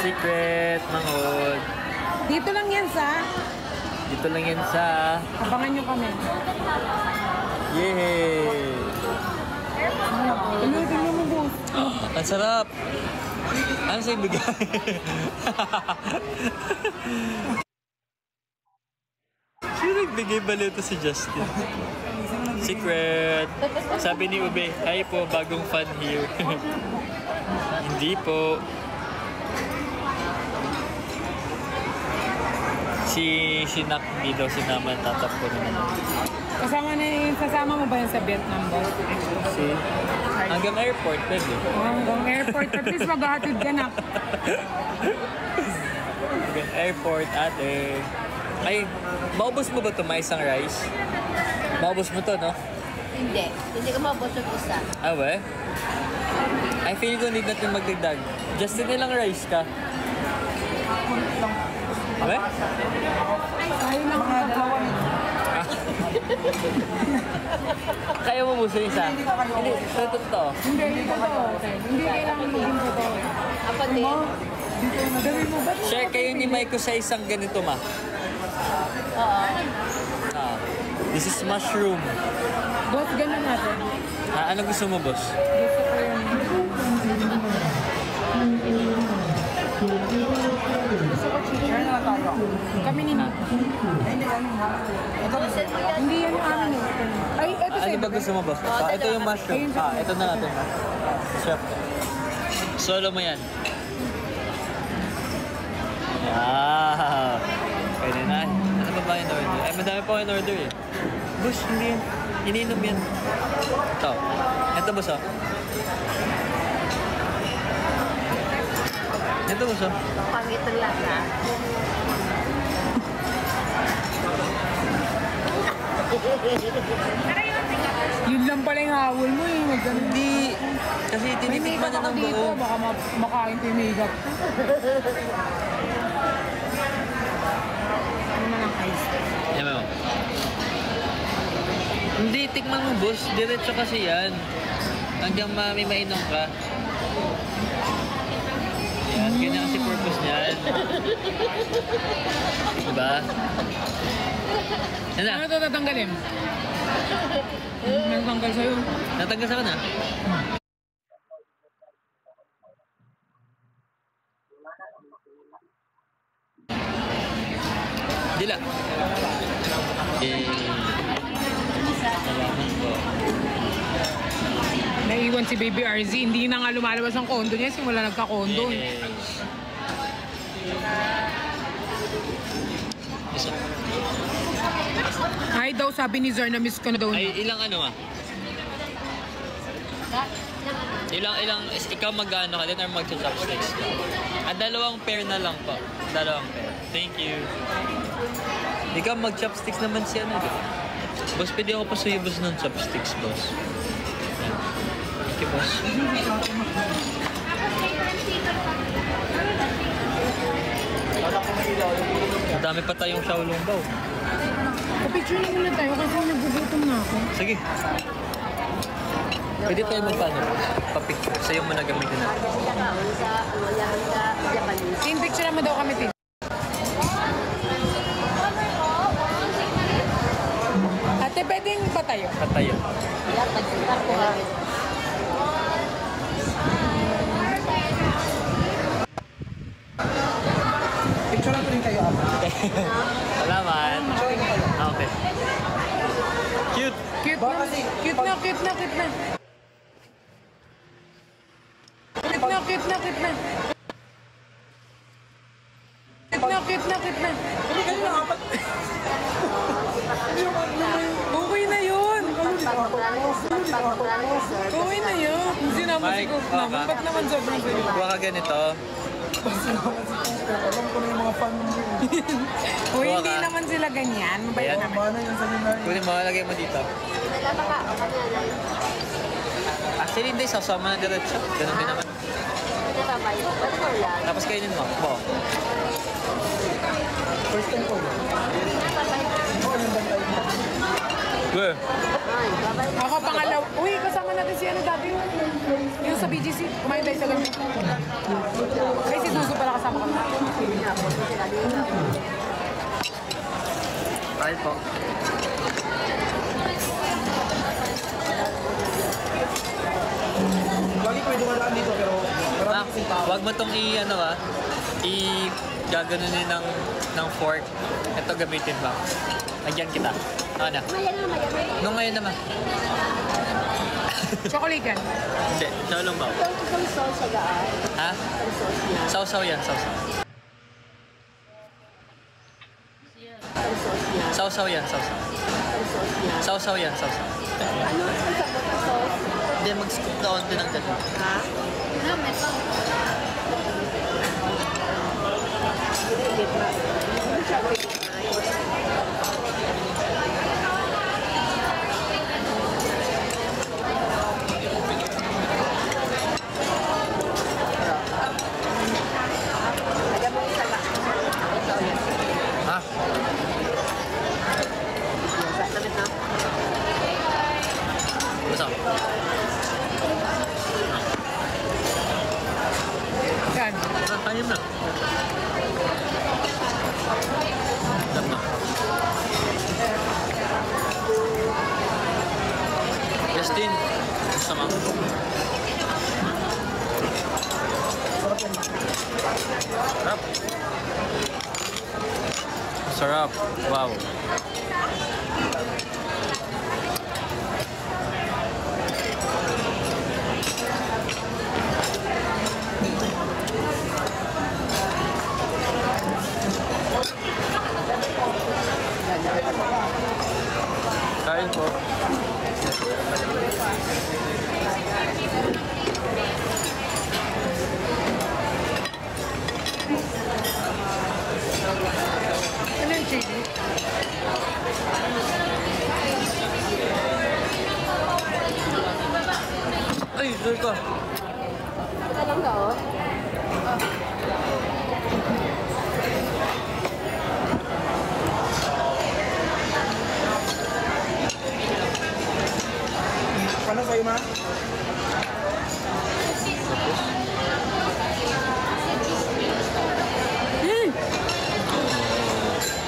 Secret, Manghod. Dito lang yan sa... Dito lang yan sa... Abangan nyo kami. Yay! Tingnan mo, boss. Ang sarap! Ano sa'yo bigay? Sino nagbigay baliw to si Justin? Secret! Sabi ni Ube, hi po, bagong fan here. Hindi po. Si Nak hindi daw sinama, tatakbo naman. Kasama mo ba yan sa Vietnam, boss? Hanggang airport, pwede. Hanggang airport, at least maghahatid ka na. Hanggang airport, ate. Ay, maubos mo ba ito? May isang rice? Maubos mo to, no? Hindi. Hindi ko maubos yung isa. Ah, we? I feel ko need natin magdagdag. Just nilang rice ka. We? Ayaw lang mga dalawa. Kaya mo muso isa? Hindi, totoo. Hindi totoo. Hindi kailangan maging totoo. Apa din? Share kayo ni Maiko sa isang ganito, ma. This is mushroom. Boss, ganun natin. Ano gusto mo, boss? Gusto ko yun. Gusto ko chicken. Kami ni Nina. Hindi yan yung amin. Ay, ito sa'yo. Ano ba gusto mo, boss? Ito yung mushroom. Ito na natin. Chef. Solo mo yan. Wow! Pwede na. Ano ba in order? Ay, madami pa in order eh. Boss, hindi yan. Ininom yan. Ito. Ito, boss, oh. Ito, boss, oh. Pangit ang lasa. Yun lang pala yung hawol mo eh. Hindi. Kasi tinitikman na ng buo. Baka makain ko yung makeup. Ano na lang ice? Yan mo. Hindi, tikman mo, boss. Diretso kasi yan. Hanggang may mainom ka. Yan, ganyan kasi purpose niyan. Diba? Yan na. Ano ito tatanggalin? May tanggal sa'yo. Natanggal sa ka na. Dila. Salamat po. Naiwan si Baby RZ. Hindi na nga lumalabas ang kondo niya. Simula nagka-kondo. Ay daw, sabi ni Zar na miss ka na daw. Ay, ilang ano ah? Ilang, ikaw mag-ano ka din or mag-chopsticks ka? Dalawang pair na lang po. Dalawang pair. Thank you. Ikaw mag-chopsticks naman siya na din. Boss, pwede ako pasuyubos ng chopsticks, boss. Thank you, boss. Madami pa tayong Shaolong Bao. Kapicture na muna tayo kasi nagugutom na ako. Sige. Pwede tayo magpaano? Pa-picture. Sa'yo mo na gamitin na. Team picture naman daw kami, team. Ate, pwedeng patayo? Patayo. Picture lang rin kayo, Ama. Salamat. Okay. Cute. Cute na. Cute na, cute na, cute na. Cute na, cute na, cute na. Cute na, cute na, cute na. Hindi kayo lang, apat. Okay na yun. Okay na yun. Sinama si Cook naman. Ba't naman sobrang sa'yo? Kuha ka ganito. Alam ko na yung mga fan mo. Uy, hindi naman sila ganyan. Mabait naman. Mana yung seminar. Kunin mo, lagay mo dito. Actually, hindi. Sasama na diretso. Ganun din naman. Tapos kainin mo. Bo. First time ko. Good. Ako pangalaw. Uy, kasama natin si ano dati. Yung sa BGC. Kumain tayo sa gabi. Ay, si Suso pala kasama. Sama ka na. Kain po. Lagi pwede dumadaan dito pero Ah, marami kasing tao. wag mo tong gaganunin ng fork. Ito gamitin ba? Lagyan kita. Ano na? Nung ngayon naman. Chocolate yan. Hindi, siya lang ba? Itong sauce sa gaan. Ha? Itong sauce niya. Sausaw yan, sausaw. Itong sauce niya. Sausaw yan, sausaw. Itong sauce niya. Sausaw yan, sausaw. Ano ang sabot ng sauce? Hindi, mag-scoop na konti ng ganun. Ha? Ano, may pang... Hindi pa. Hindi siya pwede kumain. Lagyan mo yung sala. Ito ulit. Ha? Damit na. Basta. Yan. Kain na. Tama. Justin, gusto mo? Sarap. Sarap. Wow. Kain po. Ano yung chili? Ay, doon ka. Ito lang ka, oh. Paano sa'yo, ma?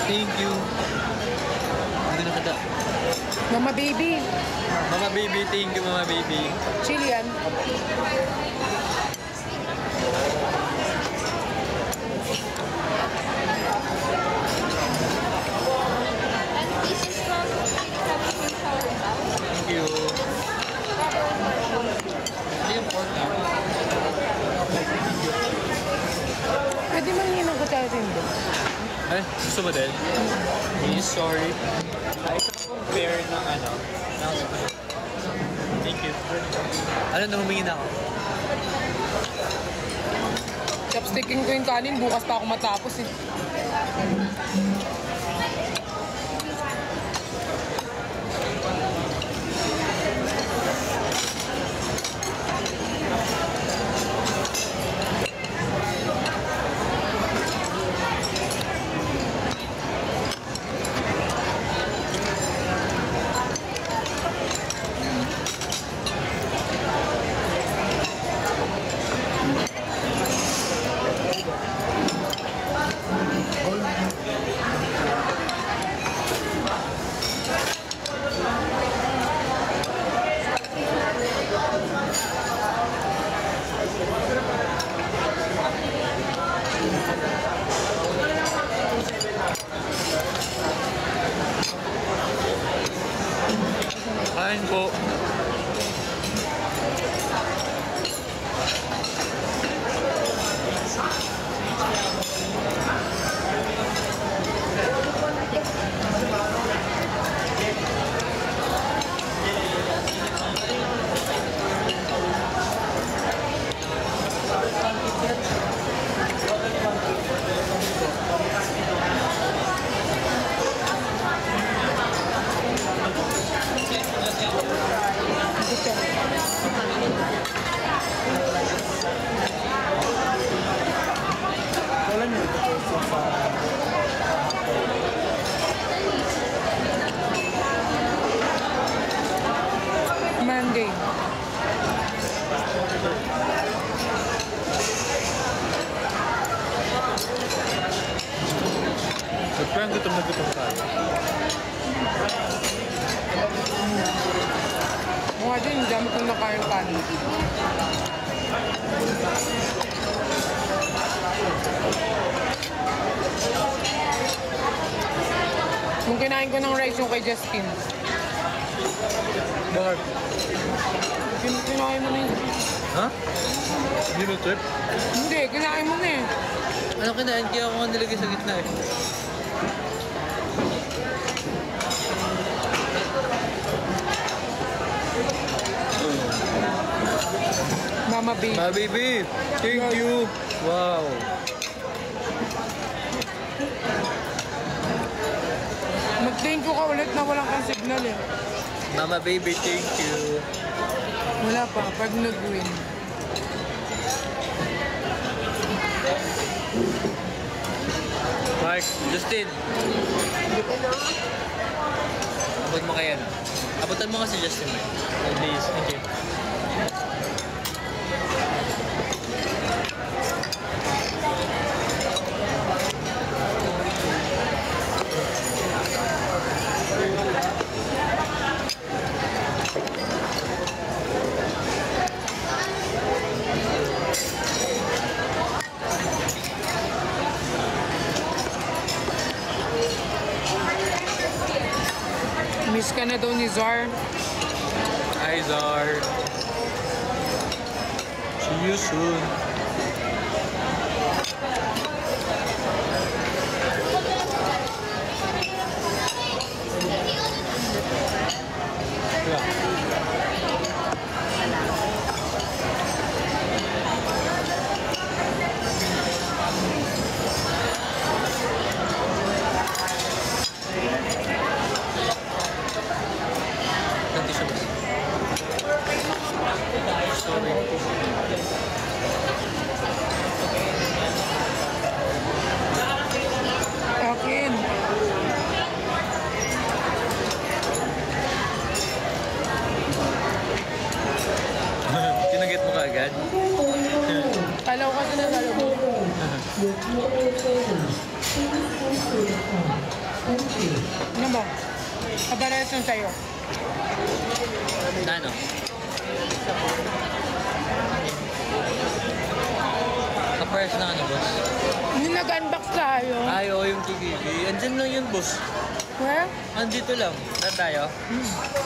Thank you. Hindi na kada. Mama baby. Mama baby, thank you mama baby. Chili yan. Thank you. Hindi yung pork na. Pwede mangingin ng kutsara sa hindi. Eh, gusto mo din? Sorry. Ay, isa pa pong pair ng Thank you. Ano, nangumingin ako? Chopsticking ko yung kanin, bukas pa ako matapos eh. Parang gutom na gutom tayo. Mga din, dami kong nakain kanin. Nung kinain ko ng rice yung kay Justin. Bakit? Kinain mo na yun. Ha? Hindi na trip? Hindi, kinain mo na eh. Ano kinain? Kaya ako nga nilagay sa gitna eh. Mama babe. Ma baby! Thank you! Wow! Mag-thank you ka ulit na walang kang signal eh. Mama baby, thank you! Wala pa, pag nag-win. Mark, Justin! Abot mo kaya na. Abutan mo kasi Justin mo. Please, thank you. Miss ka na daw ni Zar. Hi, Zar. See you soon. Nanti siya basta. Sorry. Akin. Kinaget mo ka agad? Kalaw kasi na kalaw mo. Ano ba? Kabalas lang sa'yo. Na ano? Ka-press na ano, boss? Yung nag-unbox tayo. Ay, oo, yung Kikibi. Andyan lang yun, boss. Where? Andito lang. Saan tayo?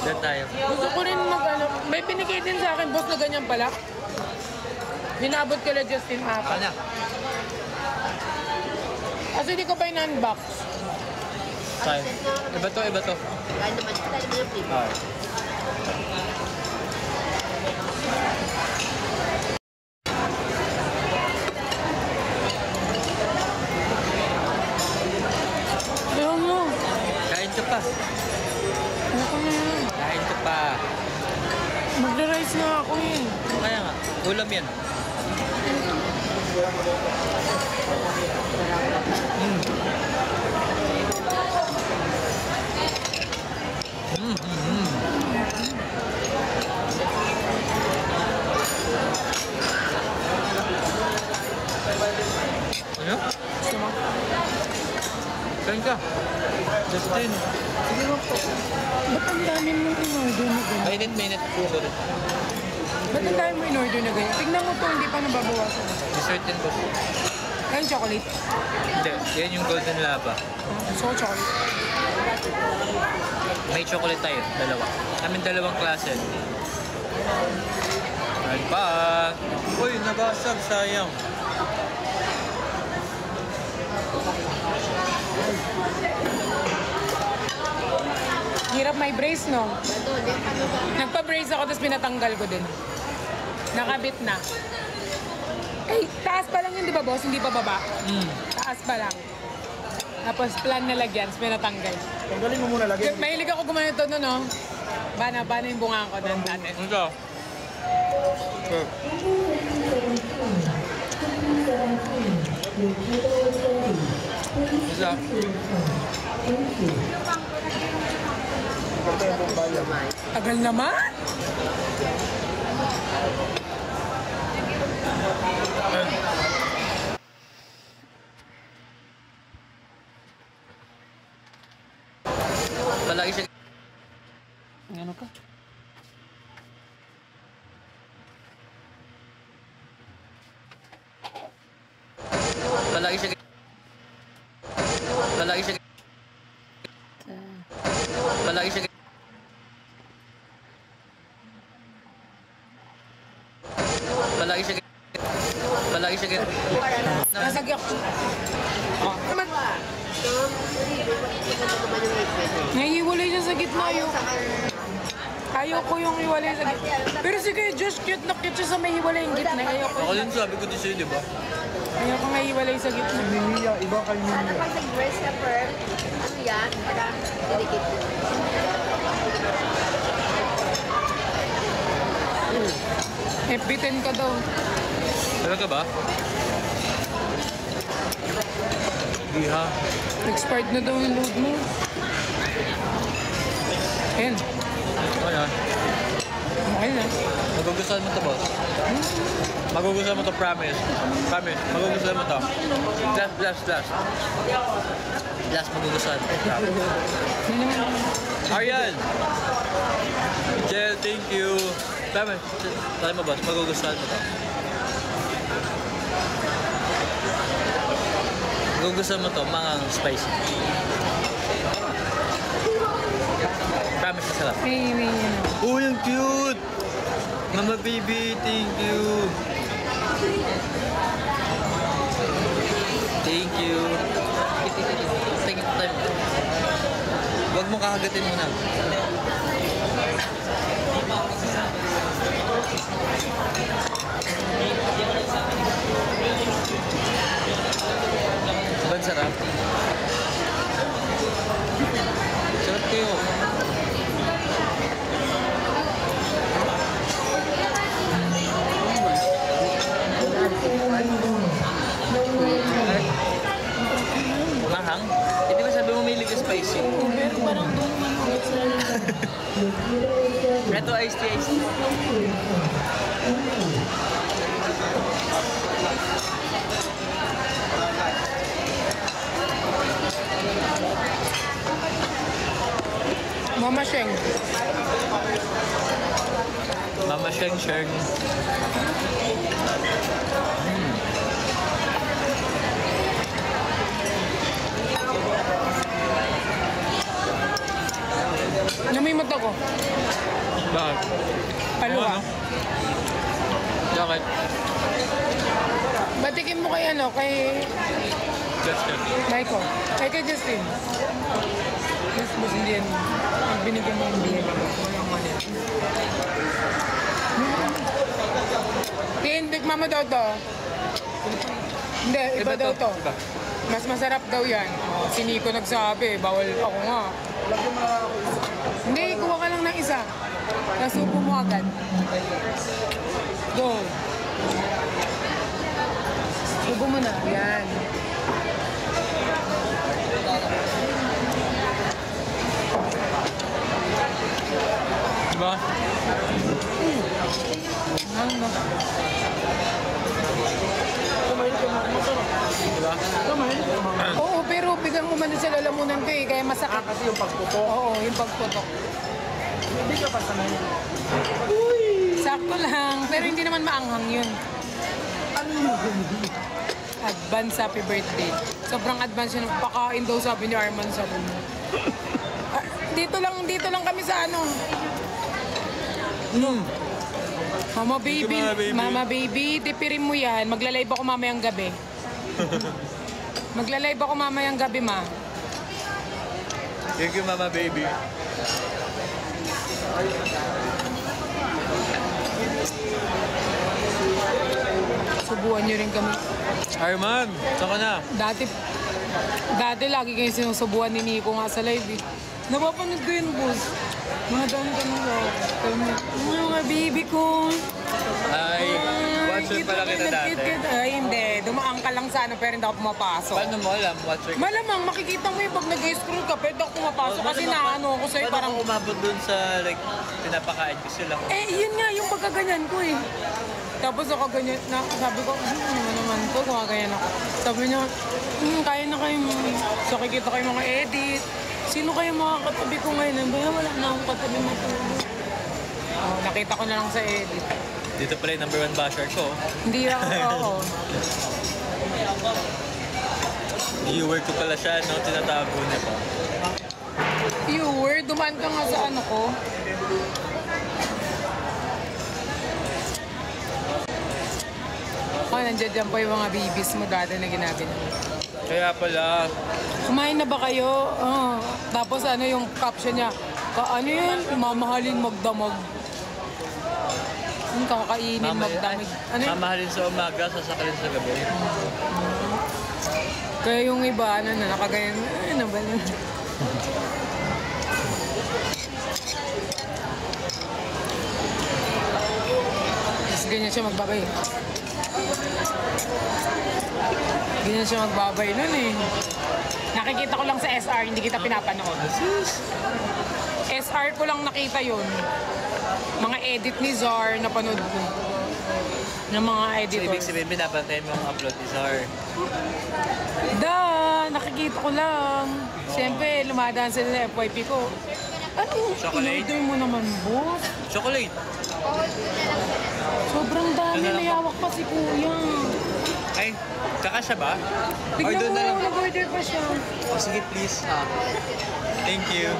Saan tayo? Gusto ko rin mag-ano. May binigay din sa akin, boss, na ganyan pala. Binabot ko lang Justin apat. na. Kasi hindi ko pa in-unbox. Tayo. Iba to, iba to. Kaya naman, kaya naman yung flip. Ayaw mo. Kain ka pa. Ano ko na yan? Kain ka pa. Magra-rice nga ako eh. Kaya nga. Ulam yan. Ano? Gusto mo? Kain ka. Justin. Sige mo po. Ba't ang dami mo in-order na ganyan? Mainit. Sorry. Ba't ang dami mo in-order na ganyan? Tignan mo to, hindi pa nababawasan. Dessert din po. Ayun, chocolate. Hindi. Yan yung golden lava. Gusto ko chocolate. May chocolate tayo. Dalawa. Kami dalawang klase. Kain pa. Uy, nabasag. Sayang. Hirap may brace, no? Ito, di paano ba? Nagpa-brace ako, tapos pinatanggal ko din. Nakabit na. Eh, taas pa lang yun, di ba, boss? Hindi pa baba. Taas pa lang. Tapos plan na lagyan, tapos pinatanggal. Tanggalin mo muna lagi. Mahilig ako gumanito no, no? Bana yung bunga ko doon dati. Ito. Isa. Tagal naman! Palagi siya... Ano ka? Palagi siya... Palagi siya... Palagi siya... Palagi siya... Palagi siya... Nasagyak ko. Naman, nahihiwalay siya sa gitna yun. Ayaw ko yung hiwalay sa gitna. Pero si Kuya Josh, cute na cute siya sa may hiwalay yung gitna. Ayaw ko. Ako din sabi ko din sa'yo, di ba? Ayaw ko nga hiwalay sa gitna. Mimiya, iba kayo Sana Mimiya. pag nag-dress ka per, ano yan? Parang delicate yun. FB10 ka daw. Talaga ba? Di ha? Expired na daw yung load mo. Ayan. Ano? Okay na. Magugustuhan mo to, boss. Magugustuhan mo to, promise. Promise. Magugustuhan mo to. Last. Last, magugustuhan mo. Arian! Jel, thank you. Promise. Sabi mo, boss. Magugustuhan mo to. Magugustuhan mo to, mangang spicy. Promise, masarap. May ano. Oh, yung cute! Mama baby, thank you! Thank you! Take time. Huwag mo kakagatin mo na. Diba sarap? Sarap kayo. Mahang? Hindi ba sabi mo may liga spicy? Pero parang doon man ulit sila. Ito iced tea. Mama Sheng. Mama Sheng Sheng. Namimot ako. Bakit? Paluha. Bakit? Batikin mo kay ano, kay Justin. Michael. Kay Justin. Yes, boss, hindi yan. Pag binigyan mo yung biyan. Walang mali. Tindik mama daw to. Hindi, iba daw to. Iba. Mas masarap daw yan. Oh, si Nico nagsabi, bawal ako nga. Hindi, kuha ka lang ng isa. Nasubo mo agad. Go. Subo mo na. Yan. Diba? Ano? Diba? Oo, pero bigyan mo man din sa lalamunan ko eh, kaya masakit. Kasi yung pagputo, Oo, yung pagputok. hindi ka pa sanay. Sakto lang, pero hindi naman maanghang yun. Ano yun? Advance happy birthday. Sobrang advance yun. Pakain daw sabi ni Arman sa mo. Dito lang kami sa ano. Mama baby, mama baby, tipirin mo yan. Magla-live ako mamayang gabi. Magla-live ako mamayang gabi, ma. Thank you, Mama Baby. Subuhan niyo rin kami. Arman, saan ka na? Dati lagi kayo sinusubuhan ni Nico nga sa live eh. Napapanood ko yun, boss. Mga doon ka na lang. Mga baby ko. Ay, watcher pala kita dati. Ay, hindi. Dumaan ka lang sa ano, pero hindi ako pumapasok. Paano mo alam? Watcher ka? Malamang, makikita mo yung pag nag-scroll ka, pero hindi ako pumapasok kasi naano ako sa'yo, Paano parang... ko umabot dun sa, like, pinapakain ko sila? Eh, yun nga, yung pagkaganyan ko eh. Tapos ako ganyan, sabi ko, ano naman to, gumaganyan ako. Sabi niya, kaya na kayo, so kikita kayo mga edit. Sino kayo mga katabi ko ngayon? Ba, wala na akong katabi matulog. Oh, nakita ko na lang sa edit. Dito pala yung number 1 basher ko. Hindi ako, oo. Viewer ko pala siya, no? Tinatago niya pa. Viewer, dumaan ka nga sa ano ko. Oh, nandiyan dyan pa yung mga babies mo dati na ginagawa. Kaya pala, Kumain na ba kayo? Oh, tapos ano yung caption niya? Ano yun? Mamahalin magdamag. Yung kakainin magdamag. Ano yun? mamahalin sa umaga, sasakalin sa gabi. Kaya yung iba, ano na, nakaganyan. Ano ba yun? Tapos ganyan siya magbabay. Ganyan siya magbabay nun eh. Nakikita ko lang sa SR, hindi kita pinapanood. SR ko lang nakita yun. Mga edit ni Zar, napanood ko. Ng mga So, editor. ibig sabihin, binabantay mo ang upload ni Zar. Nakikita ko lang. Siyempre, lumadaan sila sa FYP ko. Ano? Chocolate? In-order mo naman, boss? Chocolate! Sobrang dami, Ano lang may po? hawak pa si Kuya. Ay, kakasya ba? Or Tignan doon mo, na lang. nag-order pa siya. Oh, sige, please. Thank you.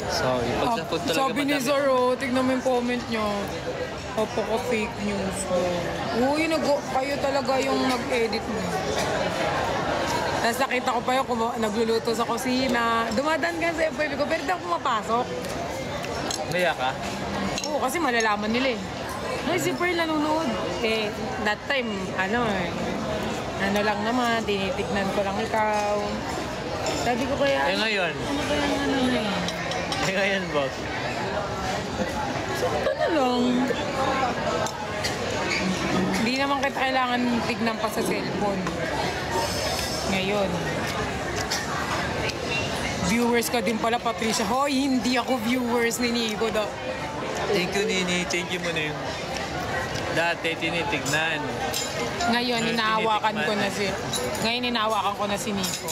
Sorry, pagsapot talaga Sabi ni madami. Zaro, tignan mo yung comment niya. Kapaka-fake news ko. Uy, kayo talaga yung nag-edit mo. Tapos nakita ko pa yung nagluluto sa kusina. Dumadaan ka sa FYP ko, pero di ako pumapasok. Naya ka? Oo, kasi malalaman nila eh. Ay, si Pearl nanonood. Eh, that time, ano lang naman, tinitignan ko lang ikaw. Sabi ko kaya, Eh ngayon? ano kaya ano na eh. Eh ngayon, boss. Ano lang. Hindi naman kita kailangan tignan pa sa cellphone. Ngayon. Viewers ka din pala, Patricia. Hoy, hindi ako viewers ni Nico daw. Thank you, Nini. Thank you mo na yung dati tinitignan. Ngayon, Ngayon, inahawakan ko tinitikman. na si... Ngayon, inahawakan ko na si Nico.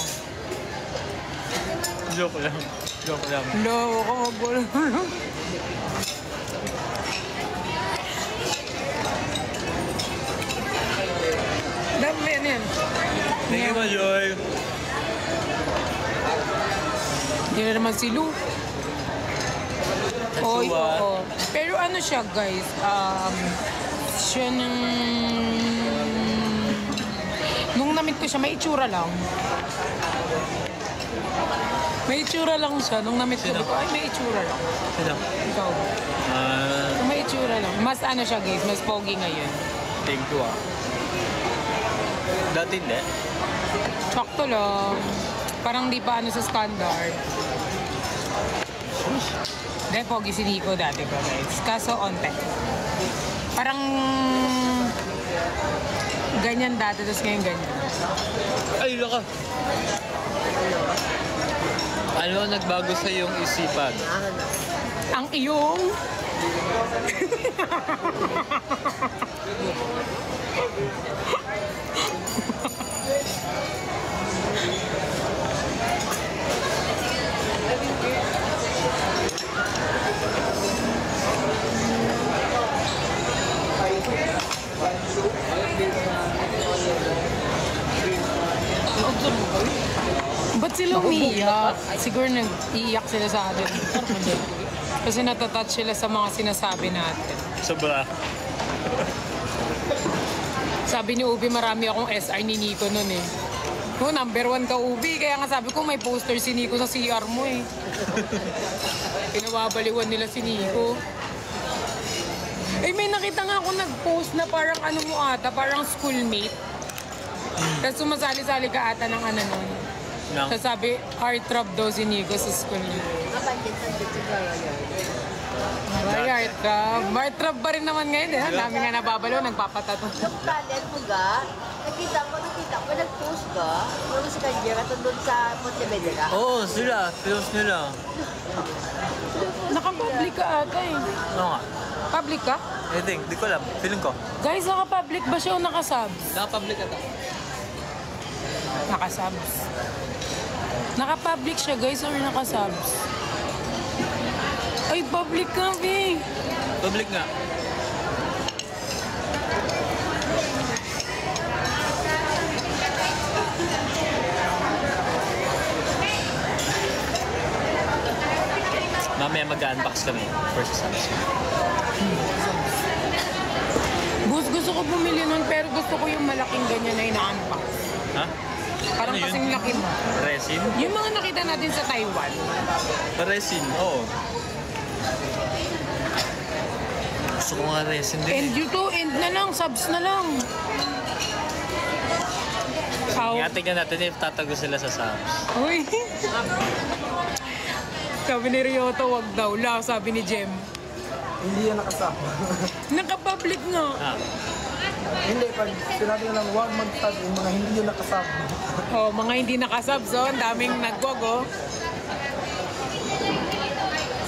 Joke lang. Joke lang. Loko, magulo. Dami yan yan. Thank you, Majoy. Hindi na naman si Lou. Oy, Tatsuwa. oo. Pero ano siya, guys, siya nang... Nung namit ko siya, may itsura lang. May itsura lang siya. Nung namit ko, Sino? ay, may itsura lang. Sino? Ikaw. So, may itsura lang. Mas ano siya, guys, mas pogi ngayon. Thank you, Dati hindi. Sakto lang. Parang di pa ano sa standard. Dahil pogi si Nico dati ko, guys. Kaso onte. Parang ganyan dati, tapos ngayon ganyan. Ay, laka. Ano ang nagbago sa iyong isipan? Ang iyong... Ba't sila umiiyak? Siguro nag-iiyak sila sa atin. Kasi natatouch sila sa mga sinasabi natin. Sobra. Sabi ni Ubi, marami akong SR ni Nico nun eh. No, number 1 ka, Ubi. Kaya nga sabi ko, may poster si Nico sa CR mo eh. Pinawabaliwan nila si Nico. Eh, may nakita nga ako nag-post na parang ano mo ata, parang schoolmate. Tapos sumasali-sali ka ata ng ano nun. Nang? Tapos sabi, heartthrob daw si Nico sa schoolmate. Mabandit siguro yun. Ay, heartthrob. Heartthrob pa rin naman ngayon eh. Dami nga nababalo, nagpapatato. Yung talent mo ga, nakita ko, nag-post ka. Yung sa kanya, katundod sa Pontevedra. Oo, sila. Pilos nila. Naka-public ka ata eh. Oo nga. Public ka? I think, di ko alam. Feeling ko. Guys, naka-public ba siya o naka-subs? Naka-public ata. Naka-subs. Naka-public siya guys or naka-subs? Ay, public kami. Public nga. Mamaya mag-unbox kami first Samsung. Gusto ko bumili nun pero gusto ko yung malaking ganyan na ina-unbox. Ha? Parang Ano yun? kasing laki mo. Resin? Yung mga nakita natin sa Taiwan. Resin, oo. Gusto ko nga resin din. And you to, end na lang, subs na lang. Nga tingnan natin if tatago sila sa subs. Uy. Sabi ni Ryoto, wag daw. La, sabi ni Jem. Hindi yan nakasama. Naka-public nga. Ah. Hindi, pag sinabi na lang huwag mag-tag yung mga hindi yun nakasama. Oh, mga hindi nakasubs, oh. Ang daming nagwag, oh.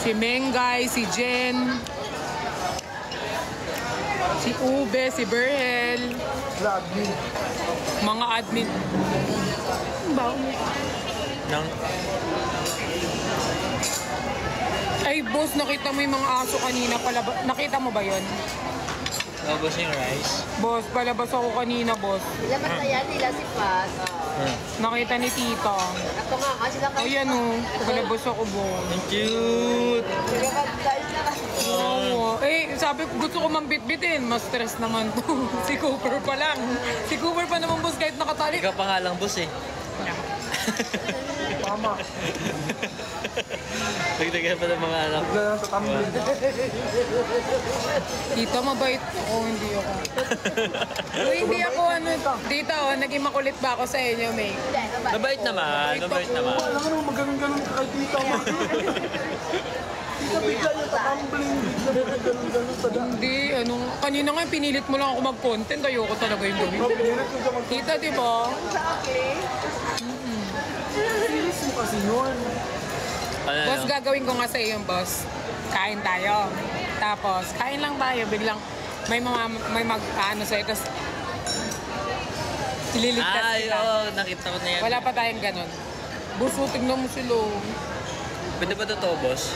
Si Mengay, si Jen, si Ube, si Berhel, Wala, admin. mga admin. Bawo. Nang, Ay, boss, nakita mo yung mga aso kanina pala. Nakita mo ba yon? ubos yung rice. Boss, palabas ako kanina, boss. Ilabas na yan, nila si Pat. Nakita ni Tita. Ako nga, kasi lang Ayan, oh. Palabas ako, boss. Ang cute! Guys na kasi. Oo. Eh, sabi ko, gusto ko mambitbitin. Mas stress naman to. Si Cooper pa lang. Si Cooper pa naman, boss, kahit nakatali. Ikaw pa nga lang, boss eh. Tama. Dagdagan pa ng mga anak. Wala lang sa tumbling. Tita, mabait ako, hindi ako. Uy, hindi ako, ano, Tita, oh, naging makulit ba ako sa inyo, May? Mabait naman, mabait naman. Alam mo naman, maganon-ganon ka kay tita mo. Tita, bigla yung tumbling. Bigla maganon-ganon sa daan. Hindi, ano, kanina nga pinilit mo lang ako mag-content, ayoko talaga yung gawin. Pinilit ko siya mag- Tita, di ba? Serious mo kasi yun. Ano, Boss, gagawin ko nga sa iyo, boss. Kain tayo. Tapos, kain lang tayo. Biglang may mag-ano sa'yo. Tapos, ililigtas Ay, kita. oo, nakita ko na yan. Wala pa tayong ganun. Boss, oh, tignan mo sila. Pwede ba totoo, boss?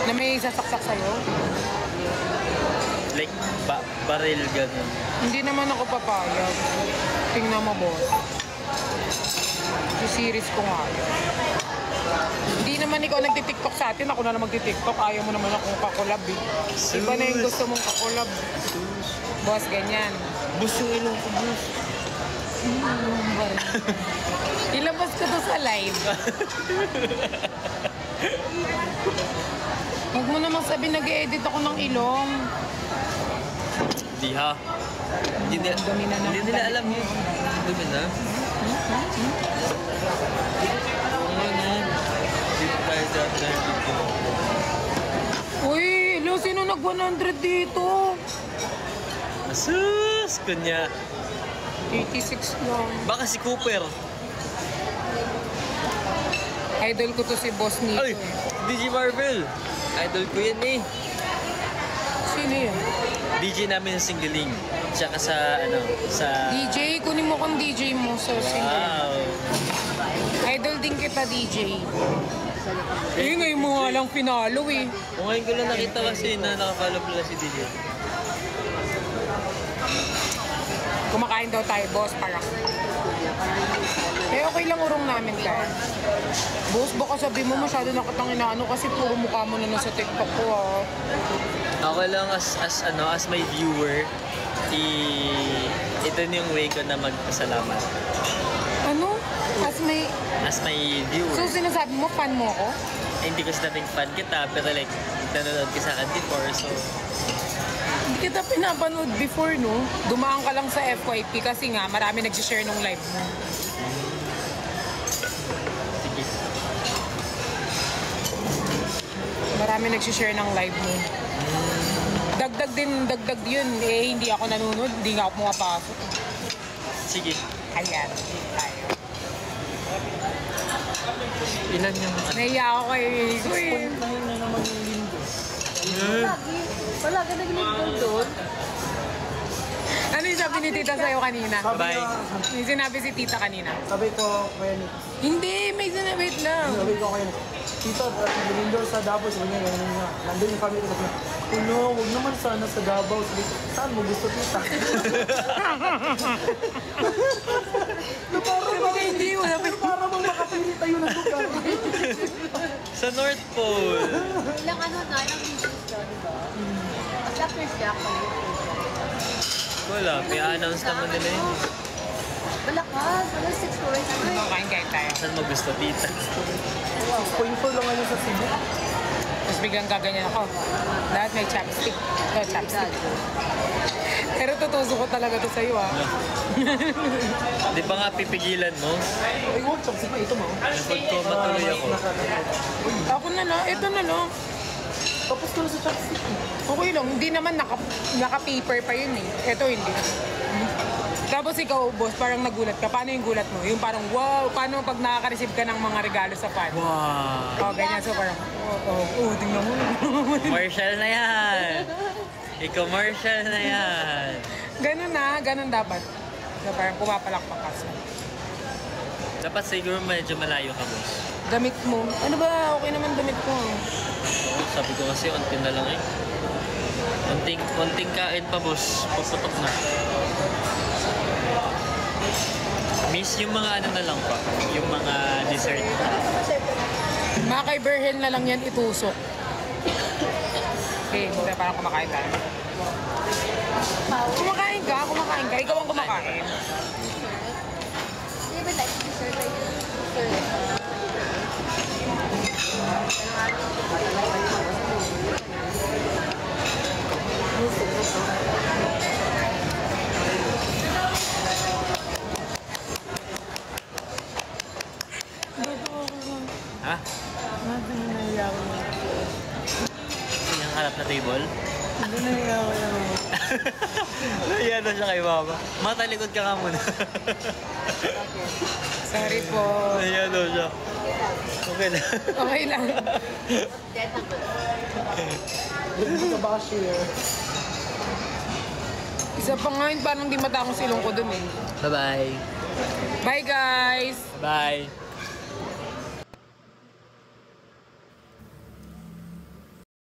Na may sasaksak sa'yo. Like, baril, gano'n. Hindi naman ako papayag. Tingnan mo, boss. I-series ko nga yun. Hindi naman ikaw nagtitiktok sa atin. Ako na lang magtitiktok. Ayaw mo naman akong kakulab eh. Iba na yung gusto mong kakulab. Boss, ganyan. Boss yung ilong ko, boss. Ilabas ko to sa live. Huwag mo naman sabi nag-edit ako ng ilong. Di ha? Hindi Dumi na hindi nila alam yun. Dumi na? Uy, lo, sino nag-100 dito? Asus! Kunya. 86 lang. Baka si Cooper. Idol ko to si Boss Nito. Ay! DJ Marvel! Idol ko yan eh. Sino yun? DJ namin sa Singgaling. Tsaka sa, ano, sa... DJ, kunin mo kung DJ mo sa singer. Wow! Idol din kita, DJ. Eh, ngayon mo nga lang pinalo eh. Kung ngayon ko lang nakita kasi na nakafollow pala si DJ. Kumakain daw tayo, boss, parang. Eh, okay lang urong namin tayo. Boss, baka sabi mo masyado na kitang inaano kasi puro mukha mo na nasa TikTok ko, ah. Ako lang as my viewer, ito yung way ko na magpasalamat. Ano? As my viewer. So, sinasabi mo, fan mo ako? Hindi ko sinabing fan kita, pero like, nanonood ka sa akin before, so... Hindi kita pinapanood before, no? Dumaan ka lang sa FYP kasi nga, marami nag-share nung live mo. Sige. Marami nag-share ng live mo. Dagdag yun. Eh, hindi ako nanonood, hindi nga ako pumapasok. Sige. Ayan, tayo. Ilan yung... Nahiya ako kay Kuy. Ayun na naman yung lindo. Palagi nag-lindol doon. Ano yung sabi ni tita sa'yo kanina? Sabi Bye. niya, May sinabi si tita kanina. sabi ko, kaya ni, Hindi, may sinabi lang. sabi ko kaya ni, Tito, nilindol sa Davao, sabi niya, ganyan nga. Nandun yung family ko, sabi niya, oh no, huwag naman sana sa Davao. Sabi ko, saan mo gusto, tita? Hindi, wala pa. Para bang makapili tayo ng lugar. Sa North Pole. Ilang ano na, ilang reasons na, di ba? At after siya, Wala, may announce naman nila yun. Malakas, wala 6 points. Kain tayo. Saan mo gusto, tita? 6.4 lang ngayon sa Cebu. Tapos biglang gaganyan ako. Lahat may chopstick. Ito, chopstick. Pero tutuso ko talaga to sa'yo ah. Di ba nga pipigilan mo? Ay, huwag, chopstick na ito mo. Napag ko, matuloy ako. Ako na lang, ito na lang. Tapos ko na sa chopstick. Okay lang, hindi naman naka-paper pa yun eh. Ito hindi. Tapos ikaw, boss, parang nagulat ka. Paano yung gulat mo? Yung parang, wow, paano pag nakaka-receive ka ng mga regalo sa fan? Wow! Oh, ganyan. So parang, tingnan mo. Commercial na yan! I-commercial na yan! Ganun dapat. So parang pumapalakpak ka. So, Dapat siguro medyo malayo ka, boss. damit mo. Ano ba? Okay naman damit ko. Oo, sabi ko kasi, unti na lang eh. Konting kain pa, boss. Puputok na. Miss, yung mga ano na lang pa. Yung mga dessert. Mga kay Berhel na lang yan itusok. Okay, hindi parang kumakain tayo. Kumakain ka. Ikaw ang kumakain. Di ba like dessert like dessert? Ha? Yung harap na table? Ayan na siya kay mama. Matalikod ka nga muna. Sorry po. Ayan na siya. Okay na. Okay lang. Hindi ka ba share? Isa pa nga yun, parang di matangos ilong ko dun eh. Bye-bye. Bye guys! Bye.